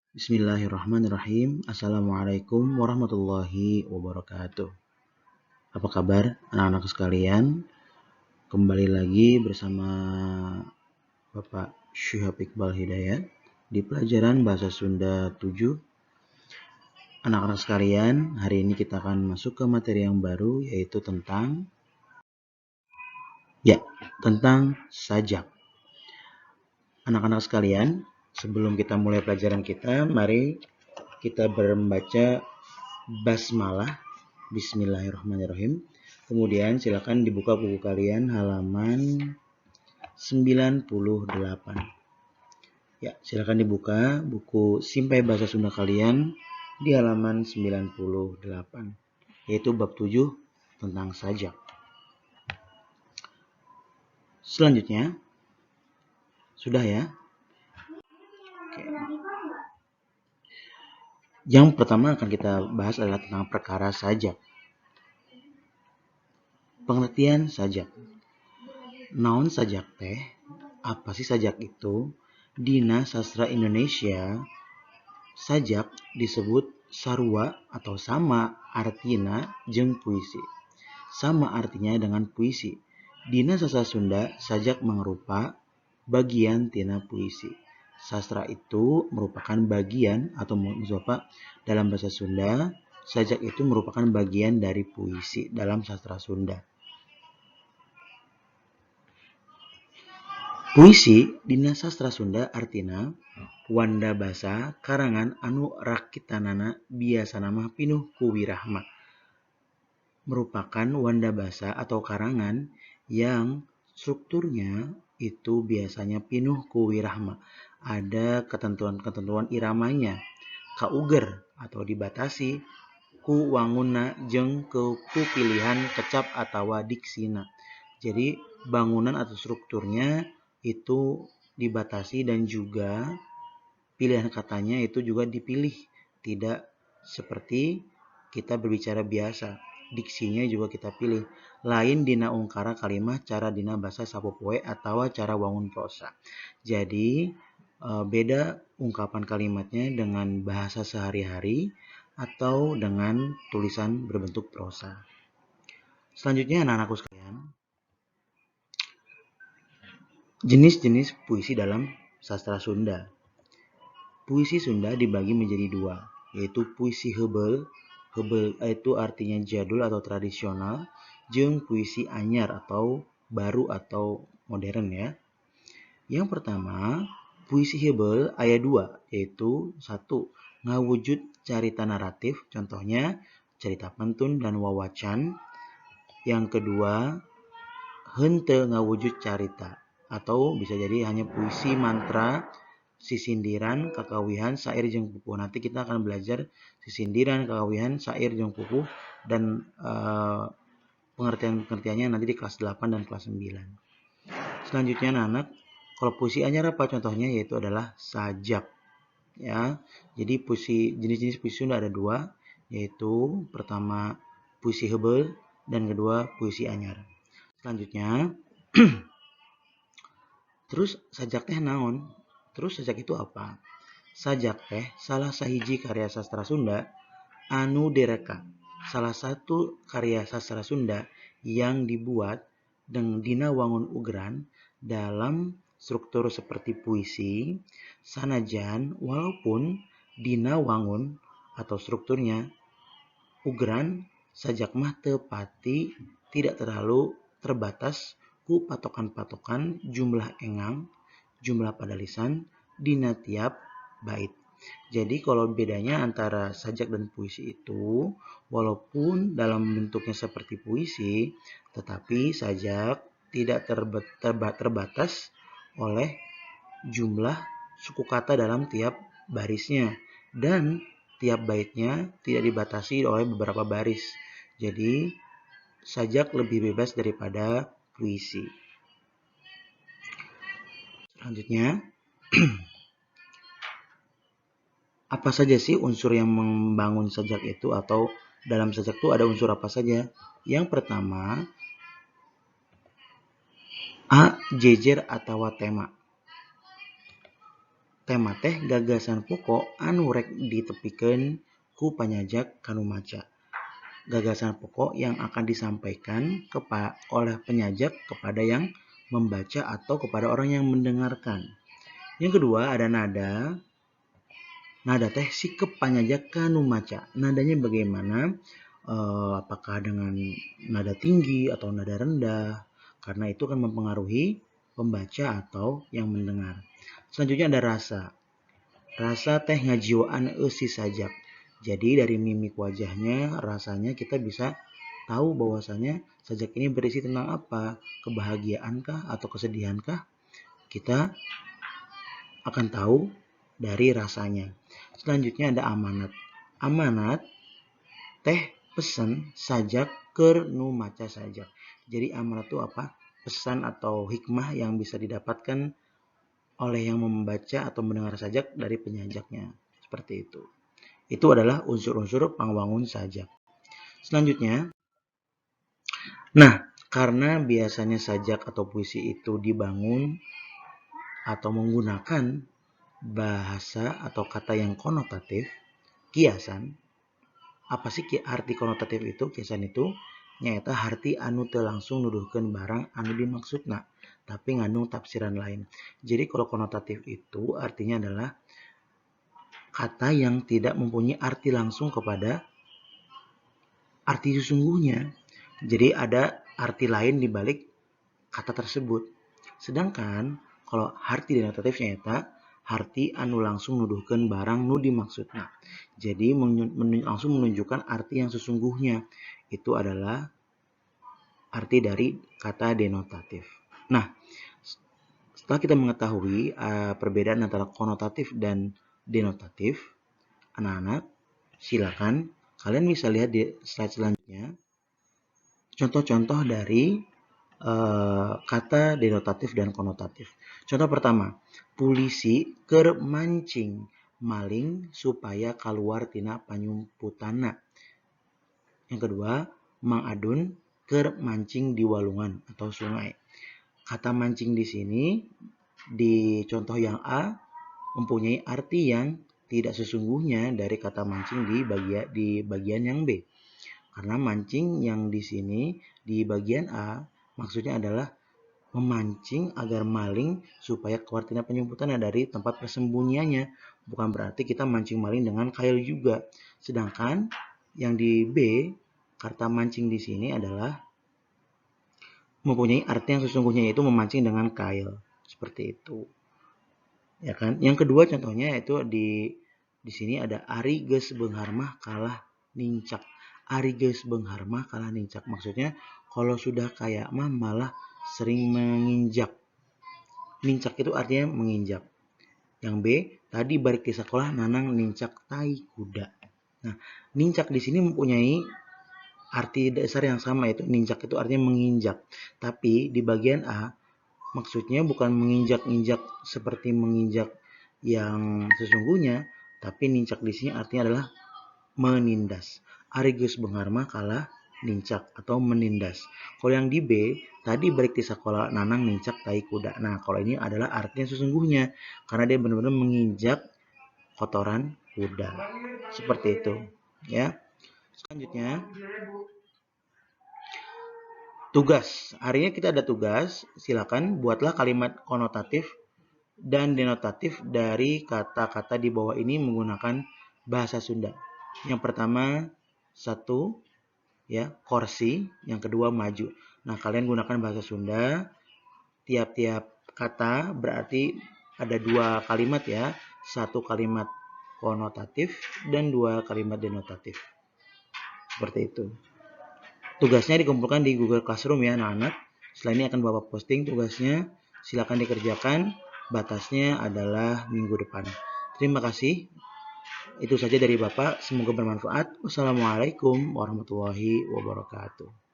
Bismillahirrahmanirrahim. Assalamualaikum warahmatullahi wabarakatuh. Apa kabar anak-anak sekalian? Kembali lagi bersama Bapak Syihab Iqbal Hidayat di pelajaran Bahasa Sunda 7. Anak-anak sekalian, hari ini kita akan masuk ke materi yang baru, yaitu tentang sajak. Anak-anak sekalian, sebelum kita mulai pelajaran kita, mari kita membaca basmalah, bismillahirrahmanirrahim. Kemudian silakan dibuka buku kalian halaman 98. Ya, silakan dibuka buku Simpai Bahasa Sunda kalian di halaman 98, yaitu bab 7 tentang sajak. Selanjutnya, sudah ya? Oke. Yang pertama akan kita bahas adalah tentang perkara sajak. Pengertian sajak. Naon sajak teh? Apa sih sajak itu? Dina sastra Indonesia, sajak disebut sarua atau sama artina jeung puisi. Sama artinya dengan puisi. Dina sastra Sunda, sajak mangrupa bagian tina puisi. Sastra itu merupakan bagian atau dalam bahasa Sunda, sajak itu merupakan bagian dari puisi dalam sastra Sunda. Puisi dina sastra Sunda artina wanda basa karangan anu rakitanana biasana mah pinuh ku wirahma. Merupakan wanda basa atau karangan yang strukturnya itu biasanya pinuh ku wirahma. Ada ketentuan-ketentuan iramanya, kauger atau dibatasi ku wangunna jeung ku pilihan kecap atau diksina. Jadi bangunan atau strukturnya itu dibatasi dan juga pilihan katanya itu juga dipilih, tidak seperti kita berbicara biasa. Diksinya juga kita pilih. Lain dina ungkara kalimat cara dina basa sapopoe atau cara wangun prosa. Jadi beda ungkapan kalimatnya dengan bahasa sehari-hari atau dengan tulisan berbentuk prosa. Selanjutnya anak-anakku sekalian, jenis-jenis puisi dalam sastra Sunda. Puisi Sunda dibagi menjadi dua, yaitu puisi heubel. Heubel itu artinya jadul atau tradisional, jeung puisi anyar atau baru atau modern ya. Yang pertama, puisi heubel aya dua, yaitu satu, ngawujud carita naratif, contohnya cerita pantun dan wawacan. Yang kedua, henteu ngawujud carita, atau bisa jadi hanya puisi mantra, sisindiran, kakawihan, sair jeung pupuh. Nanti kita akan belajar sisindiran, kakawihan, sair jeung pupuh dan pengertian-pengertiannya nanti di kelas 8 dan kelas 9. Selanjutnya anak-anak, kalau puisi anyar apa contohnya, yaitu adalah sajak. Ya, jadi jenis-jenis puisi Sunda ada dua, yaitu pertama puisi heubel dan kedua puisi anyar. Selanjutnya, terus sajak teh naon? Terus sajak itu apa? Sajak teh salah sahiji karya sastra Sunda anu direka. Salah satu karya sastra Sunda yang dibuat dengan dina wangun ugran dalam struktur seperti puisi, sanajan walaupun dina wangun atau strukturnya ugran, sajak mah teu pati tidak terlalu terbatas ku patokan-patokan jumlah engang, jumlah pada lisan dina tiap bait. Jadi kalau bedanya antara sajak dan puisi itu, walaupun dalam bentuknya seperti puisi, tetapi sajak tidak terbatas oleh jumlah suku kata dalam tiap barisnya, dan tiap baitnya tidak dibatasi oleh beberapa baris. Jadi sajak lebih bebas daripada puisi. Selanjutnya, apa saja sih unsur yang membangun sajak itu, atau dalam sajak itu ada unsur apa saja? Yang pertama, A. Jejer atau tema. tema teh gagasan pokok anu rek ditepikeun ku panyajak kanu maca. Gagasan pokok yang akan disampaikan oleh penyajak kepada yang membaca atau kepada orang yang mendengarkan. Yang kedua ada nada. Nada teh sikep panyajak kanu maca. Nadanya bagaimana? Apakah dengan nada tinggi atau nada rendah? Karena itu akan mempengaruhi pembaca atau yang mendengar. Selanjutnya ada rasa. Rasa teh ngajiwaan eusi sajak. Jadi dari mimik wajahnya, rasanya kita bisa tahu bahwasanya sajak ini berisi tentang apa? Kebahagiaankah atau kesedihankah? Kita akan tahu dari rasanya. Selanjutnya ada amanat. Amanat teh pesan sajak keur nu maca sajak. Jadi amanat itu apa? Pesan atau hikmah yang bisa didapatkan oleh yang membaca atau mendengar sajak dari penyajaknya. Seperti itu. Itu adalah unsur-unsur pangwangun sajak. Selanjutnya, karena biasanya sajak atau puisi itu dibangun atau menggunakan bahasa atau kata yang konotatif, kiasan. Apa sih arti konotatif itu? Kiasan itu nyaeta harti anu teu langsung nuduhkeun barang anu dimaksudna, tapi ngandung tafsiran lain. Jadi kalau konotatif itu artinya adalah kata yang tidak mempunyai arti langsung kepada arti sesungguhnya. Jadi ada arti lain di balik kata tersebut. Sedangkan kalau harti denotatif nyaeta harti anu langsung nuduhkeun barang nu dimaksudna. Jadi langsung menunjukkan arti yang sesungguhnya. Itu adalah arti dari kata denotatif. Nah, setelah kita mengetahui perbedaan antara konotatif dan denotatif, anak-anak silakan kalian bisa lihat di slide selanjutnya contoh-contoh dari kata denotatif dan konotatif. Contoh pertama, pulisi keur mancing maling supaya keluar tina panyumputana. Yang kedua, Mang Adun keur mancing di walungan atau sungai. Kata mancing di sini di contoh yang A mempunyai arti yang tidak sesungguhnya dari kata mancing di bagian yang B. Karena mancing yang di sini di bagian A maksudnya adalah memancing agar maling supaya keluar tina penyumputannya dari tempat persembunyiannya. Bukan berarti kita mancing maling dengan kail juga. Sedangkan yang di B, kata mancing di sini adalah mempunyai arti yang sesungguhnya yaitu memancing dengan kail. Seperti itu. Ya kan? Yang kedua contohnya yaitu di sini ada ari geus beunghar mah kalah nincak. Ari geus beunghar mah kalah nincak. Maksudnya kalau sudah kaya mah malah sering menginjak. Nincak itu artinya menginjak. Yang B, tadi balik di sekolah nanang nincak tai kuda. Nah, nincak di sini mempunyai arti dasar yang sama, yaitu nincak itu artinya menginjak. Tapi di bagian A maksudnya bukan menginjak-injak seperti menginjak yang sesungguhnya, tapi nincak di sini artinya adalah menindas. Ari geus beunghar mah kalah nincak atau menindas. Kalau yang di B, tadi balik di sekolah nanang nincak tai kuda. Nah, kalau ini adalah artinya sesungguhnya karena dia benar-benar menginjak kotoran kuda. Seperti itu, ya. Selanjutnya, tugas. Hari ini kita ada tugas. Silakan buatlah kalimat konotatif dan denotatif dari kata-kata di bawah ini menggunakan bahasa Sunda. Yang pertama, satu, ya, kursi. Yang kedua, maju. Nah, kalian gunakan bahasa Sunda. Tiap-tiap kata berarti ada 2 kalimat ya. 1 kalimat konotatif dan 2 kalimat denotatif. Seperti itu. Tugasnya dikumpulkan di Google Classroom ya anak-anak. Setelah ini akan Bapak posting tugasnya. Silakan dikerjakan. Batasnya adalah minggu depan. Terima kasih. Itu saja dari Bapak. Semoga bermanfaat. Wassalamualaikum warahmatullahi wabarakatuh.